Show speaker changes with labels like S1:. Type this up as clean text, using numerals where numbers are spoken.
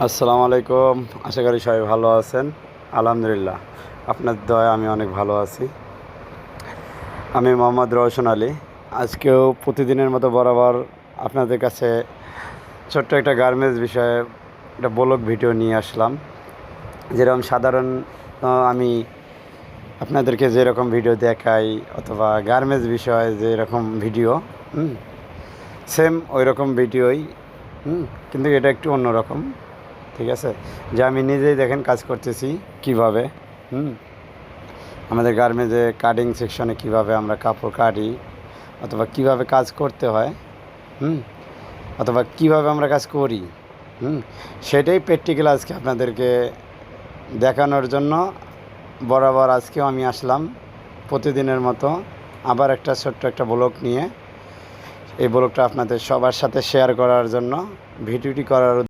S1: আসসালামু আলাইকুম। আশা করি সবাই ভালো আছেন। আলহামদুলিল্লাহ, আপনার দয়ায় আমি অনেক ভালো আছি। আমি মোহাম্মদ রওশন আলী। আজকেও প্রতিদিনের মতো বরাবর আপনাদের কাছে ছোট্ট একটা গার্মেন্টস বিষয়ে একটা ব্লগ ভিডিও নিয়ে আসলাম। যেরকম সাধারণ আমি আপনাদেরকে যেরকম ভিডিও দেখাই অথবা গার্মেন্টস বিষয়ে যেরকম ভিডিও সেম ওই রকম ভিডিওই, কিন্তু এটা একটু অন্যরকম। ঠিক আছে, যে আমি নিজেই দেখেন কাজ করতেছি কিভাবে। আমাদের গার্মেন্টসে কাটিং সেকশনে কিভাবে আমরা কাপড় কাটি অথবা কিভাবে কাজ করতে হয়, অথবা কিভাবে আমরা কাজ করি, সেটাই প্র্যাকটিক্যাল আজকে আপনাদেরকে দেখানোর জন্য বরাবর আজকেও আমি আসলাম প্রতিদিনের মতো আবার একটা ছোট্ট একটা ব্লগ নিয়ে। এই ব্লগটা আপনাদের সবার সাথে শেয়ার করার জন্য ভিডিওটি করার